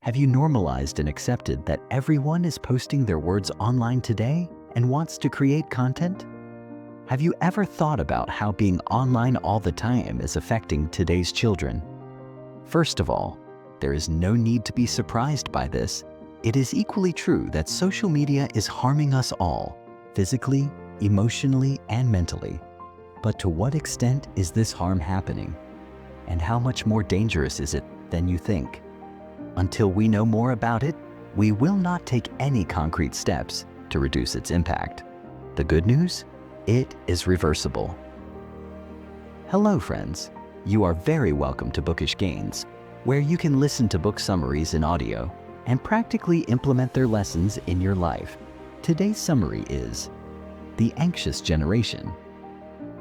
Have you normalized and accepted that everyone is posting their words online today and wants to create content? Have you ever thought about how being online all the time is affecting today's children? First of all, there is no need to be surprised by this. It is equally true that social media is harming us all, physically, emotionally, and mentally. But to what extent is this harm happening? And how much more dangerous is it than you think? Until we know more about it, we will not take any concrete steps to reduce its impact. The good news? It is reversible. Hello friends, you are very welcome to Bookish Gains, where you can listen to book summaries in audio and practically implement their lessons in your life. Today's summary is The Anxious Generation: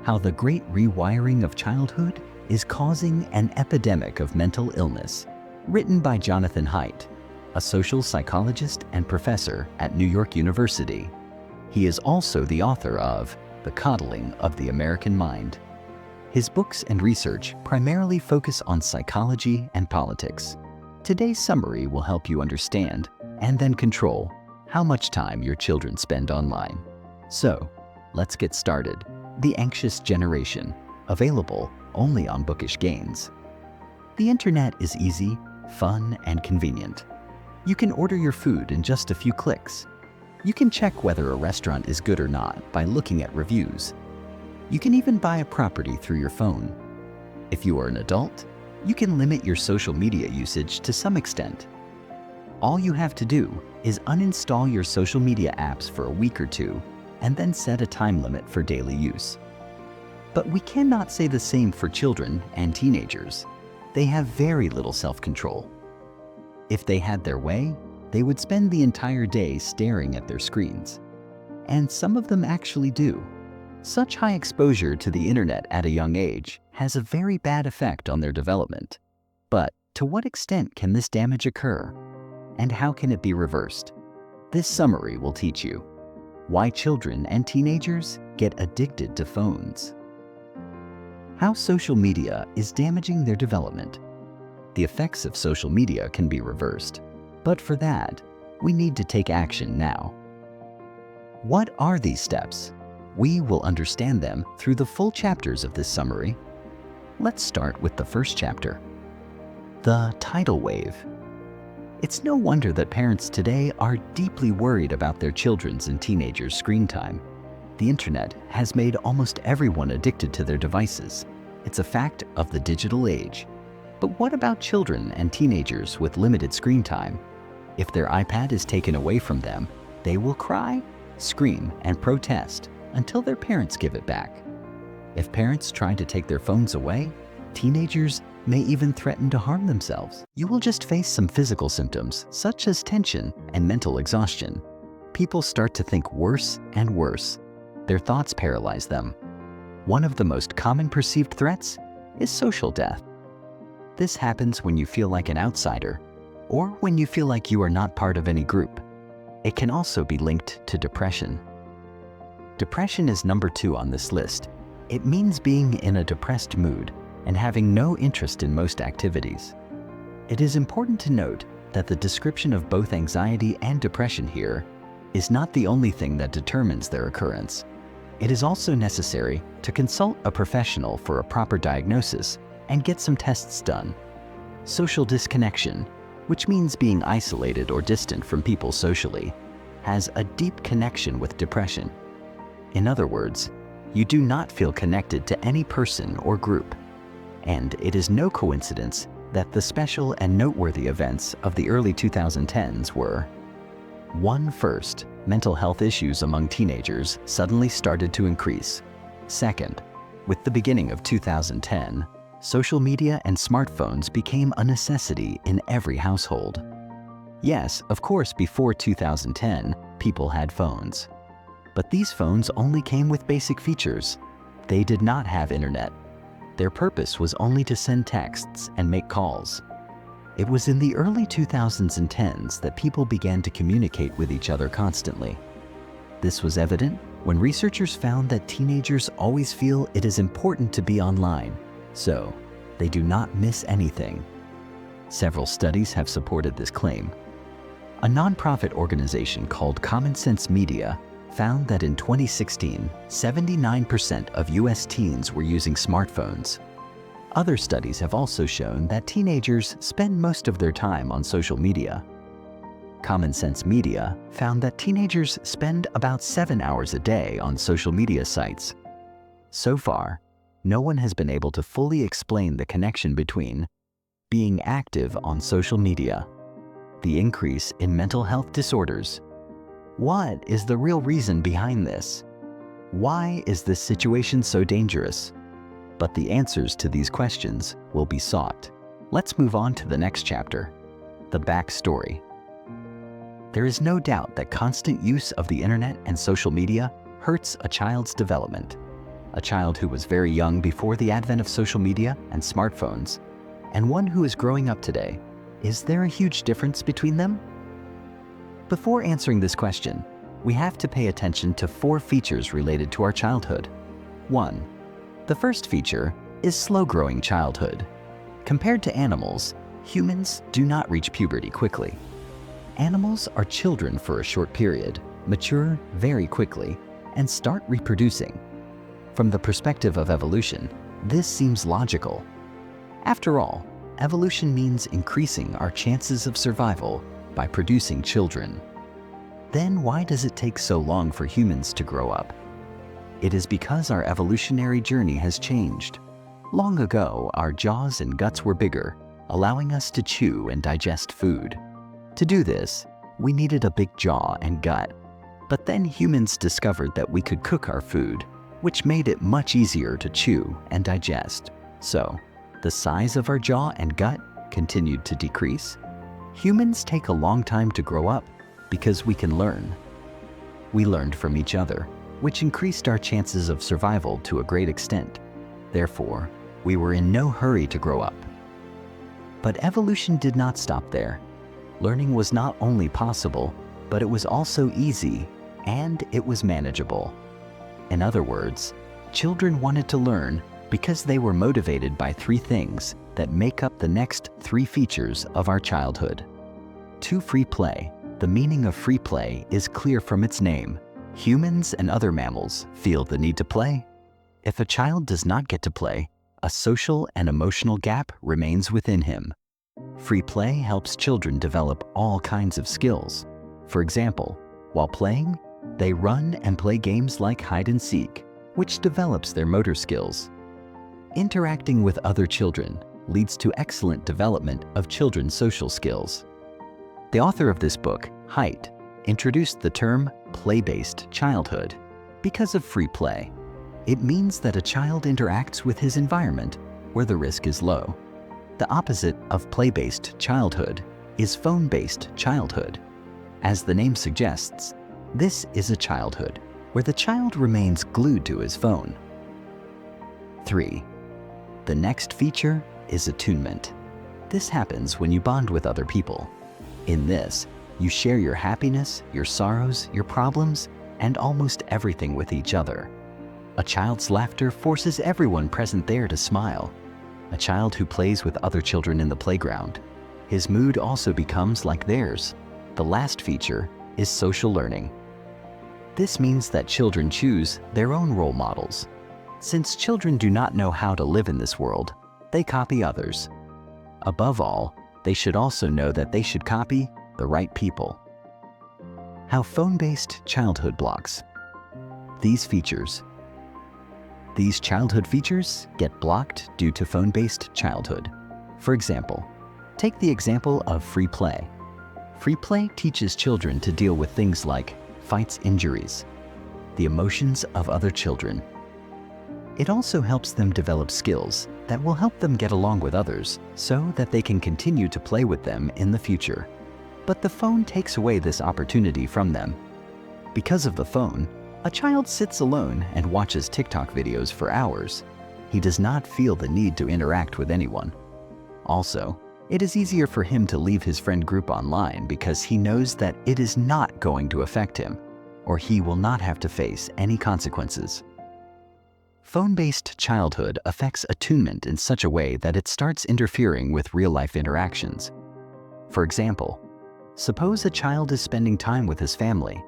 How the Great Rewiring of Childhood is Causing an Epidemic of Mental Illness, written by Jonathan Haidt, a social psychologist and professor at New York University. He is also the author of The Coddling of the American Mind. His books and research primarily focus on psychology and politics. Today's summary will help you understand and then control how much time your children spend online. So, let's get started. The Anxious Generation, available only on Bookish Gains. The internet is easy, fun, and convenient. You can order your food in just a few clicks. You can check whether a restaurant is good or not by looking at reviews. You can even buy a property through your phone. If you are an adult, you can limit your social media usage to some extent. All you have to do is uninstall your social media apps for a week or two and then set a time limit for daily use. But we cannot say the same for children and teenagers. They have very little self-control. If they had their way, they would spend the entire day staring at their screens. And some of them actually do. Such high exposure to the internet at a young age has a very bad effect on their development. But to what extent can this damage occur? And how can it be reversed? This summary will teach you why children and teenagers get addicted to phones, how social media is damaging their development. The effects of social media can be reversed, but for that, we need to take action now. What are these steps? We will understand them through the full chapters of this summary. Let's start with the first chapter, the tidal wave. It's no wonder that parents today are deeply worried about their children's and teenagers' screen time. The internet has made almost everyone addicted to their devices. It's a fact of the digital age. But what about children and teenagers with limited screen time? If their iPad is taken away from them, they will cry, scream, and protest until their parents give it back. If parents try to take their phones away, teenagers may even threaten to harm themselves. You will just face some physical symptoms, such as tension and mental exhaustion. People start to think worse and worse. Their thoughts paralyze them. One of the most common perceived threats is social death. This happens when you feel like an outsider, or when you feel like you are not part of any group. It can also be linked to depression. Depression is number 2 on this list. It means being in a depressed mood and having no interest in most activities. It is important to note that the description of both anxiety and depression here is not the only thing that determines their occurrence. It is also necessary to consult a professional for a proper diagnosis and get some tests done. Social disconnection, which means being isolated or distant from people socially, has a deep connection with depression. In other words, you do not feel connected to any person or group. And it is no coincidence that the special and noteworthy events of the early 2010s were: 1. First, mental health issues among teenagers suddenly started to increase. 2nd, with the beginning of 2010, social media and smartphones became a necessity in every household. Yes, of course, before 2010, people had phones. But these phones only came with basic features. They did not have internet. Their purpose was only to send texts and make calls. It was in the early 2000s and 10s that people began to communicate with each other constantly. This was evident when researchers found that teenagers always feel it is important to be online, so they do not miss anything. Several studies have supported this claim. A nonprofit organization called Common Sense Media found that in 2016, 79% of US teens were using smartphones. Other studies have also shown that teenagers spend most of their time on social media. Common Sense Media found that teenagers spend about 7 hours a day on social media sites. So far, no one has been able to fully explain the connection between being active on social media, the increase in mental health disorders. What is the real reason behind this? Why is this situation so dangerous? But the answers to these questions will be sought. Let's move on to the next chapter, the backstory. There is no doubt that constant use of the internet and social media hurts a child's development. A child who was very young before the advent of social media and smartphones, and one who is growing up today, is there a huge difference between them? Before answering this question, we have to pay attention to 4 features related to our childhood. 1. The first feature is slow-growing childhood. Compared to animals, humans do not reach puberty quickly. Animals are children for a short period, mature very quickly, and start reproducing. From the perspective of evolution, this seems logical. After all, evolution means increasing our chances of survival by producing children. Then why does it take so long for humans to grow up? It is because our evolutionary journey has changed. Long ago, our jaws and guts were bigger, allowing us to chew and digest food. To do this, we needed a big jaw and gut. But then humans discovered that we could cook our food, which made it much easier to chew and digest. So, the size of our jaw and gut continued to decrease. Humans take a long time to grow up because we can learn. We learned from each other, which increased our chances of survival to a great extent. Therefore, we were in no hurry to grow up. But evolution did not stop there. Learning was not only possible, but it was also easy, and it was manageable. In other words, children wanted to learn because they were motivated by 3 things that make up the next 3 features of our childhood. 2. Free play. The meaning of free play is clear from its name. Humans and other mammals feel the need to play. If a child does not get to play, a social and emotional gap remains within him. Free play helps children develop all kinds of skills. For example, while playing, they run and play games like hide and seek, which develops their motor skills. Interacting with other children leads to excellent development of children's social skills. The author of this book, Haidt, introduced the term play-based childhood because of free play. It means that a child interacts with his environment where the risk is low. The opposite of play-based childhood is phone-based childhood. As the name suggests, this is a childhood where the child remains glued to his phone. 3. The next feature is attunement. This happens when you bond with other people. In this, you share your happiness, your sorrows, your problems, and almost everything with each other. A child's laughter forces everyone present there to smile. A child who plays with other children in the playground, his mood also becomes like theirs. The last feature is social learning. This means that children choose their own role models. Since children do not know how to live in this world, they copy others. Above all, they should also know that they should copy the right people. How phone-based childhood blocks. These childhood features get blocked due to phone-based childhood. For example, take the example of free play. Free play teaches children to deal with things like fights, injuries, the emotions of other children. It also helps them develop skills that will help them get along with others so that they can continue to play with them in the future. But the phone takes away this opportunity from them. Because of the phone, a child sits alone and watches TikTok videos for hours. He does not feel the need to interact with anyone. Also, it is easier for him to leave his friend group online because he knows that it is not going to affect him, or he will not have to face any consequences. Phone-based childhood affects attunement in such a way that it starts interfering with real-life interactions. For example, suppose a child is spending time with his family,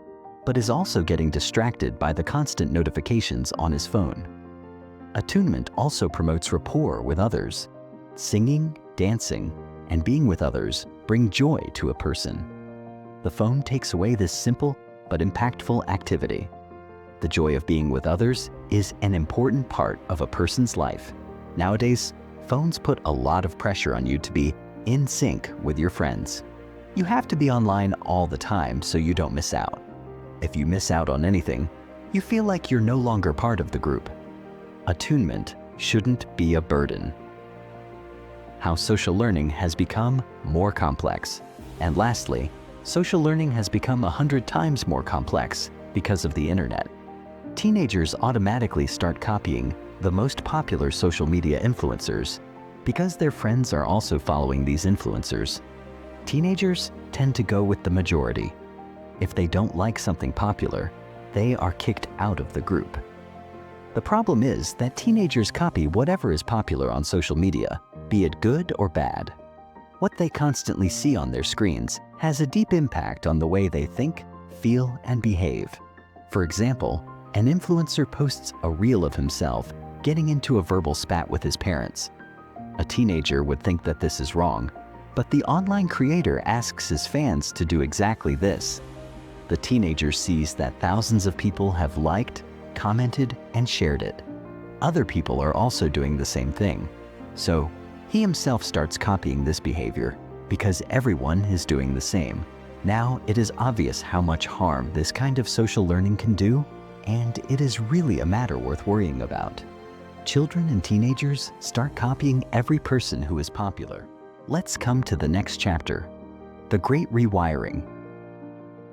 but is also getting distracted by the constant notifications on his phone. Attunement also promotes rapport with others. Singing, dancing, and being with others bring joy to a person. The phone takes away this simple but impactful activity. The joy of being with others is an important part of a person's life. Nowadays, phones put a lot of pressure on you to be in sync with your friends. You have to be online all the time so you don't miss out. If you miss out on anything, you feel like you're no longer part of the group. Attunement shouldn't be a burden. How social learning has become more complex. And lastly, social learning has become 100 times more complex because of the internet. Teenagers automatically start copying the most popular social media influencers because their friends are also following these influencers. Teenagers tend to go with the majority. If they don't like something popular, they are kicked out of the group. The problem is that teenagers copy whatever is popular on social media, be it good or bad. What they constantly see on their screens has a deep impact on the way they think, feel, and behave. For example, an influencer posts a reel of himself getting into a verbal spat with his parents. A teenager would think that this is wrong, but the online creator asks his fans to do exactly this. The teenager sees that thousands of people have liked, commented, and shared it. Other people are also doing the same thing. So he himself starts copying this behavior because everyone is doing the same. Now it is obvious how much harm this kind of social learning can do, and it is really a matter worth worrying about. Children and teenagers start copying every person who is popular. Let's come to the next chapter, the Great Rewiring.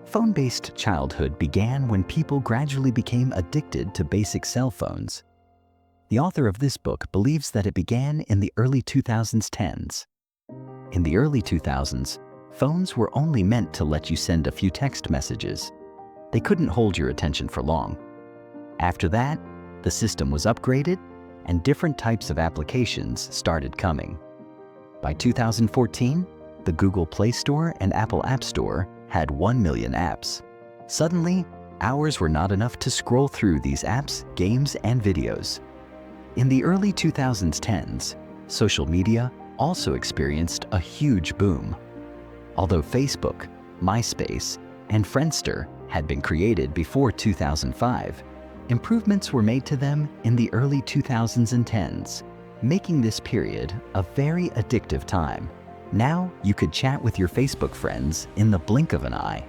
Phone-based childhood began when people gradually became addicted to basic cell phones. The author of this book believes that it began in the early 2010s. In the early 2000s, phones were only meant to let you send a few text messages. They couldn't hold your attention for long. After that, the system was upgraded and different types of applications started coming. By 2014, the Google Play Store and Apple App Store had 1 million apps. Suddenly, hours were not enough to scroll through these apps, games, and videos. In the early 2010s, social media also experienced a huge boom. Although Facebook, MySpace, and Friendster had been created before 2005, improvements were made to them in the early 2010s, making this period a very addictive time. Now you could chat with your Facebook friends in the blink of an eye.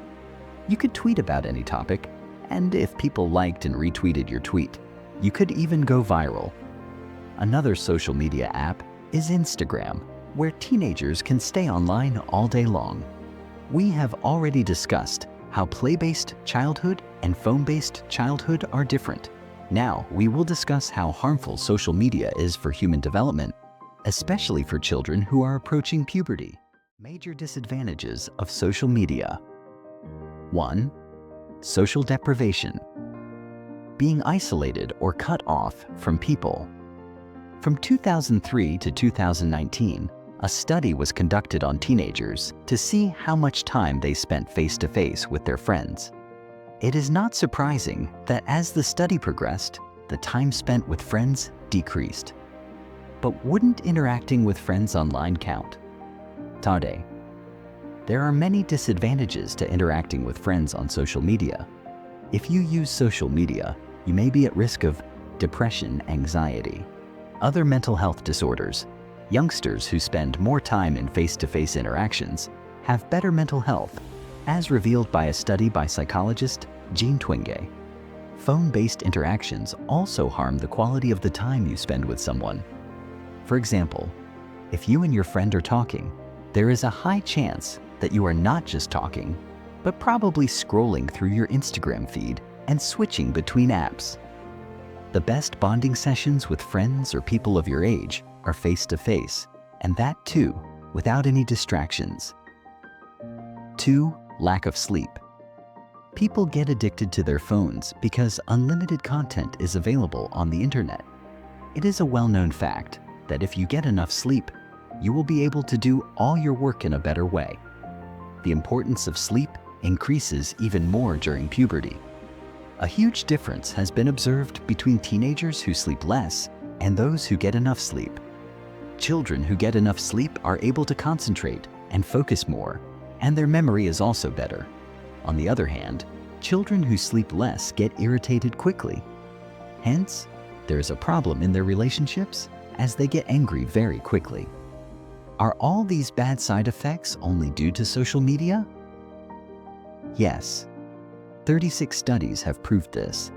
You could tweet about any topic, and if people liked and retweeted your tweet, you could even go viral. Another social media app is Instagram, where teenagers can stay online all day long. We have already discussed how play-based childhood and phone-based childhood are different. Now we will discuss how harmful social media is for human development, especially for children who are approaching puberty. Major disadvantages of social media. 1. Social deprivation. Being isolated or cut off from people. From 2003 to 2019, a study was conducted on teenagers to see how much time they spent face-to-face with their friends. It is not surprising that as the study progressed, the time spent with friends decreased. But wouldn't interacting with friends online count? Tade. There are many disadvantages to interacting with friends on social media. If you use social media, you may be at risk of depression, anxiety, other mental health disorders. Youngsters who spend more time in face-to-face interactions have better mental health, as revealed by a study by psychologist Jean Twenge. Phone-based interactions also harm the quality of the time you spend with someone. For example, if you and your friend are talking, there is a high chance that you are not just talking, but probably scrolling through your Instagram feed and switching between apps. The best bonding sessions with friends or people of your age are face-to-face, and that too, without any distractions. 2. Lack of sleep. People get addicted to their phones because unlimited content is available on the internet. It is a well-known fact that if you get enough sleep, you will be able to do all your work in a better way. The importance of sleep increases even more during puberty. A huge difference has been observed between teenagers who sleep less and those who get enough sleep. Children who get enough sleep are able to concentrate and focus more, and their memory is also better. On the other hand, children who sleep less get irritated quickly. Hence, there is a problem in their relationships as they get angry very quickly. Are all these bad side effects only due to social media? Yes. 36 studies have proved this.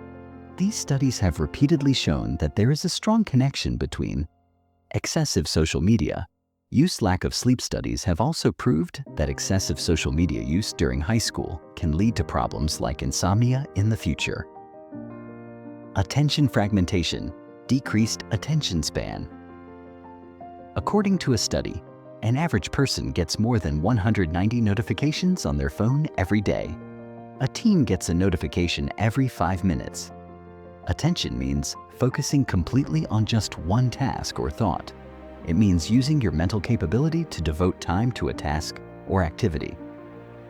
These studies have repeatedly shown that there is a strong connection between excessive social media use. Lack of sleep studies have also proved that excessive social media use during high school can lead to problems like insomnia in the future. Attention fragmentation, decreased attention span. According to a study, an average person gets more than 190 notifications on their phone every day. A teen gets a notification every 5 minutes. Attention means focusing completely on just one task or thought. It means using your mental capability to devote time to a task or activity.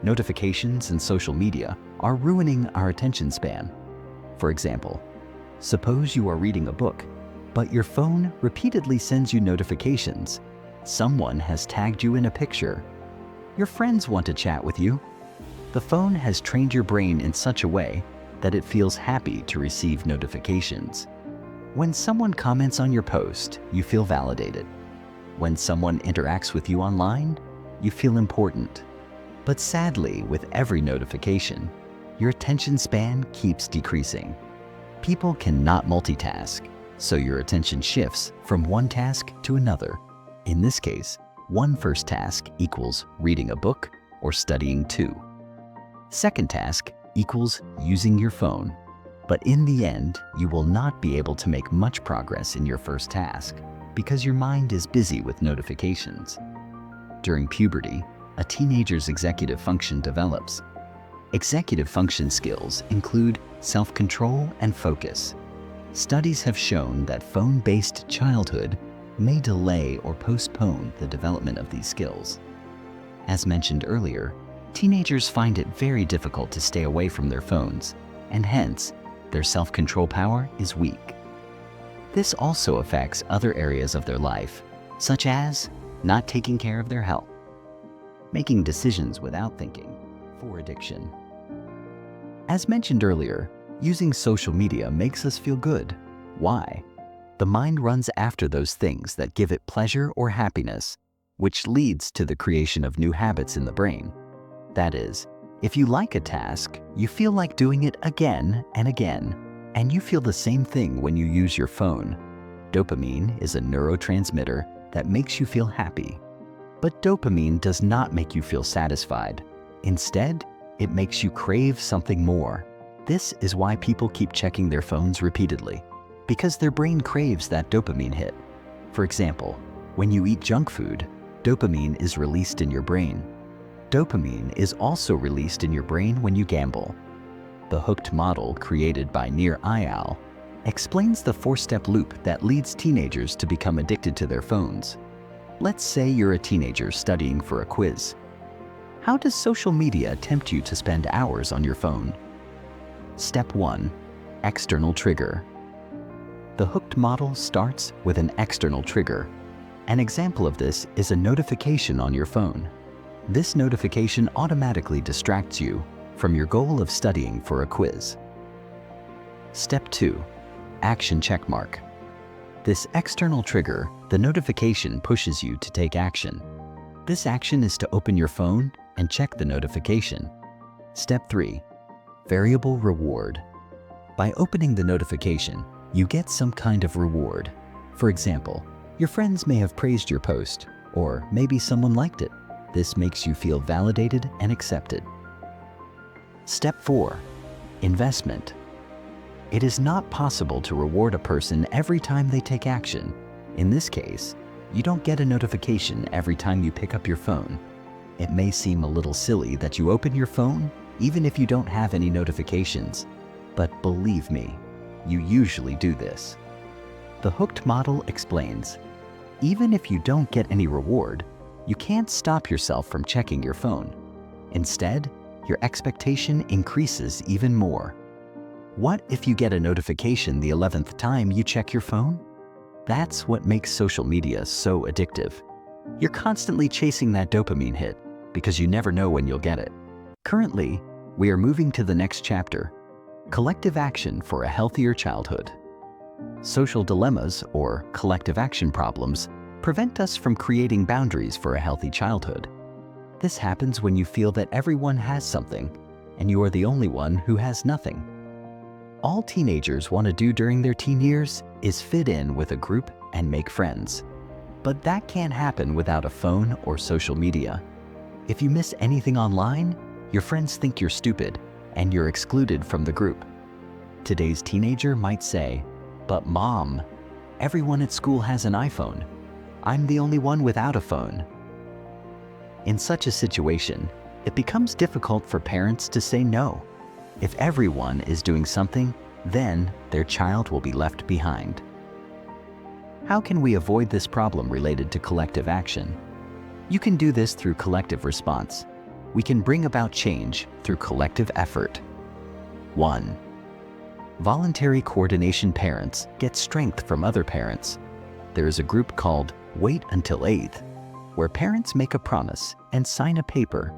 Notifications and social media are ruining our attention span. For example, suppose you are reading a book, but your phone repeatedly sends you notifications. Someone has tagged you in a picture. Your friends want to chat with you. The phone has trained your brain in such a way that it feels happy to receive notifications. When someone comments on your post, you feel validated. When someone interacts with you online, you feel important. But sadly, with every notification, your attention span keeps decreasing. People cannot multitask, so your attention shifts from one task to another. In this case, one first task equals reading a book or studying 2. Second task equals using your phone. But in the end, you will not be able to make much progress in your first task because your mind is busy with notifications. During puberty, a teenager's executive function develops. Executive function skills include self-control and focus. Studies have shown that phone-based childhood may delay or postpone the development of these skills. As mentioned earlier, teenagers find it very difficult to stay away from their phones, and hence, their self-control power is weak. This also affects other areas of their life, such as not taking care of their health, making decisions without thinking, for addiction. As mentioned earlier, using social media makes us feel good. Why? The mind runs after those things that give it pleasure or happiness, which leads to the creation of new habits in the brain. That is, if you like a task, you feel like doing it again and again, and you feel the same thing when you use your phone. Dopamine is a neurotransmitter that makes you feel happy. But dopamine does not make you feel satisfied. Instead, it makes you crave something more. This is why people keep checking their phones repeatedly, because their brain craves that dopamine hit. For example, when you eat junk food, dopamine is released in your brain. Dopamine is also released in your brain when you gamble. The Haidt model created by Nir Eyal explains the 4-step loop that leads teenagers to become addicted to their phones. Let's say you're a teenager studying for a quiz. How does social media tempt you to spend hours on your phone? Step 1. External trigger. The Haidt model starts with an external trigger. An example of this is a notification on your phone. This notification automatically distracts you from your goal of studying for a quiz. Step 2. Action checkmark. This external trigger, the notification, pushes you to take action. This action is to open your phone and check the notification. Step 3. Variable reward. By opening the notification, you get some kind of reward. For example, your friends may have praised your post, or maybe someone liked it. This makes you feel validated and accepted. Step 4. Investment. It is not possible to reward a person every time they take action. In this case, you don't get a notification every time you pick up your phone. It may seem a little silly that you open your phone even if you don't have any notifications. But believe me, you usually do this. The Hooked model explains, even if you don't get any reward, you can't stop yourself from checking your phone. Instead, your expectation increases even more. What if you get a notification the 11th time you check your phone? That's what makes social media so addictive. You're constantly chasing that dopamine hit because you never know when you'll get it. Currently, we are moving to the next chapter, collective action for a healthier childhood. Social dilemmas, or collective action problems, prevent us from creating boundaries for a healthy childhood. This happens when you feel that everyone has something, and you are the only one who has nothing. All teenagers want to do during their teen years is fit in with a group and make friends. But that can't happen without a phone or social media. If you miss anything online, your friends think you're stupid and you're excluded from the group. Today's teenager might say, "But Mom, everyone at school has an iPhone. I'm the only one without a phone." In such a situation, it becomes difficult for parents to say no. If everyone is doing something, then their child will be left behind. How can we avoid this problem related to collective action? You can do this through collective response. We can bring about change through collective effort. 1. Voluntary coordination. Parents get strength from other parents. There is a group called Wait Until 8th, where parents make a promise and sign a paper.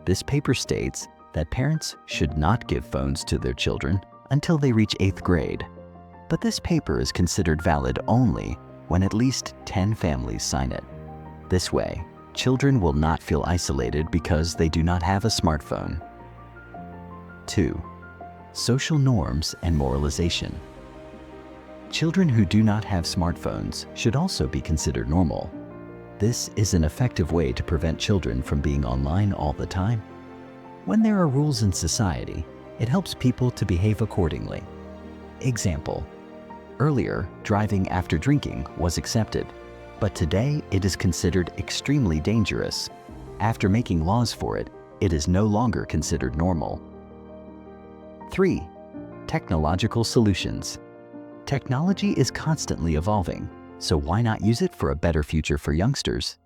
This paper states that parents should not give phones to their children until they reach 8th grade. But this paper is considered valid only when at least 10 families sign it. This way, children will not feel isolated because they do not have a smartphone. 2. Social norms and moralization. Children who do not have smartphones should also be considered normal. This is an effective way to prevent children from being online all the time. When there are rules in society, it helps people to behave accordingly. Example: earlier, driving after drinking was accepted, but today it is considered extremely dangerous. After making laws for it, it is no longer considered normal. 3. Technological solutions. Technology is constantly evolving, so why not use it for a better future for youngsters?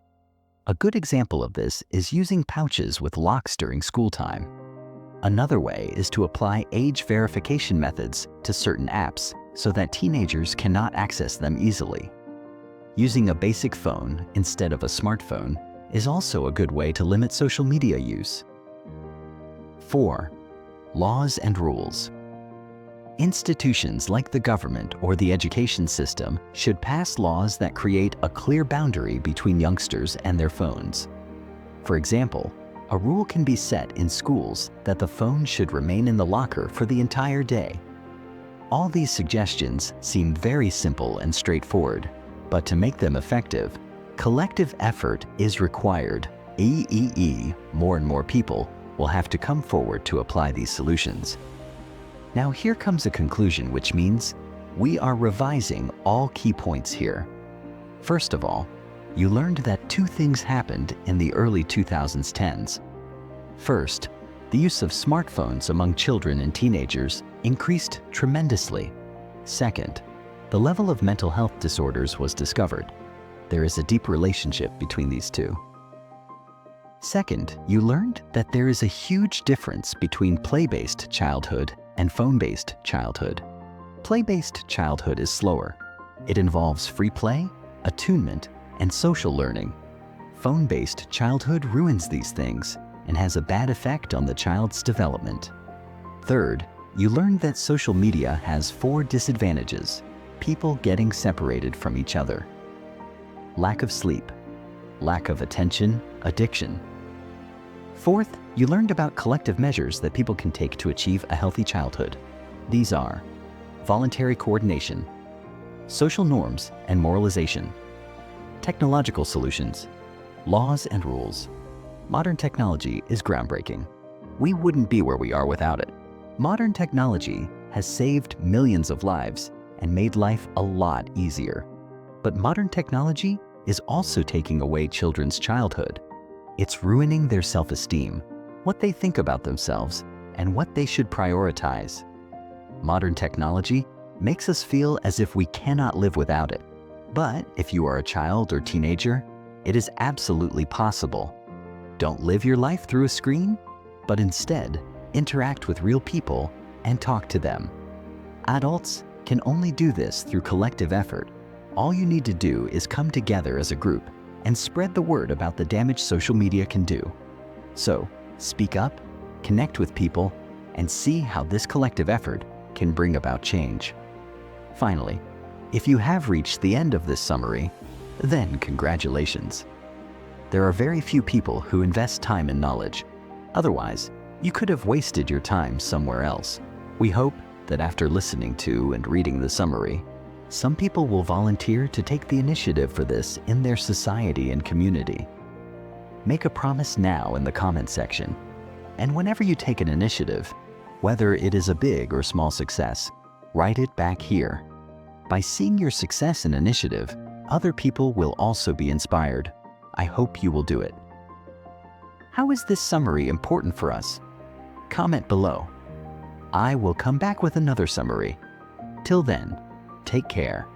A good example of this is using pouches with locks during school time. Another way is to apply age verification methods to certain apps so that teenagers cannot access them easily. Using a basic phone instead of a smartphone is also a good way to limit social media use. 4. Laws and rules. Institutions like the government or the education system should pass laws that create a clear boundary between youngsters and their phones. For example, a rule can be set in schools that the phone should remain in the locker for the entire day. All these suggestions seem very simple and straightforward, but to make them effective, collective effort is required. More and more people will have to come forward to apply these solutions. Now here comes a conclusion, which means we are revising all key points here. First of all, you learned that two things happened in the early 2010s. First, the use of smartphones among children and teenagers increased tremendously. Second, the level of mental health disorders was discovered. There is a deep relationship between these two. Second, you learned that there is a huge difference between play-based childhood and phone-based childhood. Play-based childhood is slower. It involves free play, attunement, and social learning. Phone-based childhood ruins these things and has a bad effect on the child's development. Third, you learned that social media has 4 disadvantages: people getting separated from each other, lack of sleep, lack of attention, addiction. Fourth, you learned about collective measures that people can take to achieve a healthy childhood. These are voluntary coordination, social norms and moralization, technological solutions, laws and rules. Modern technology is groundbreaking. We wouldn't be where we are without it. Modern technology has saved millions of lives and made life a lot easier. But modern technology is also taking away children's childhood. It's ruining their self-esteem. what they think about themselves, and what they should prioritize. Modern technology makes us feel as if we cannot live without it. But if you are a child or teenager, it is absolutely possible. Don't live your life through a screen, but instead interact with real people and talk to them. Adults can only do this through collective effort. All you need to do is come together as a group and spread the word about the damage social media can do. So, speak up, connect with people, and see how this collective effort can bring about change. Finally, if you have reached the end of this summary, then congratulations. There are very few people who invest time in knowledge. Otherwise, you could have wasted your time somewhere else. We hope that after listening to and reading the summary, some people will volunteer to take the initiative for this in their society and community. Make a promise now in the comment section. And whenever you take an initiative, whether it is a big or small success, write it back here. By seeing your success and initiative, other people will also be inspired. I hope you will do it. How is this summary important for us? Comment below. I will come back with another summary. Till then, take care.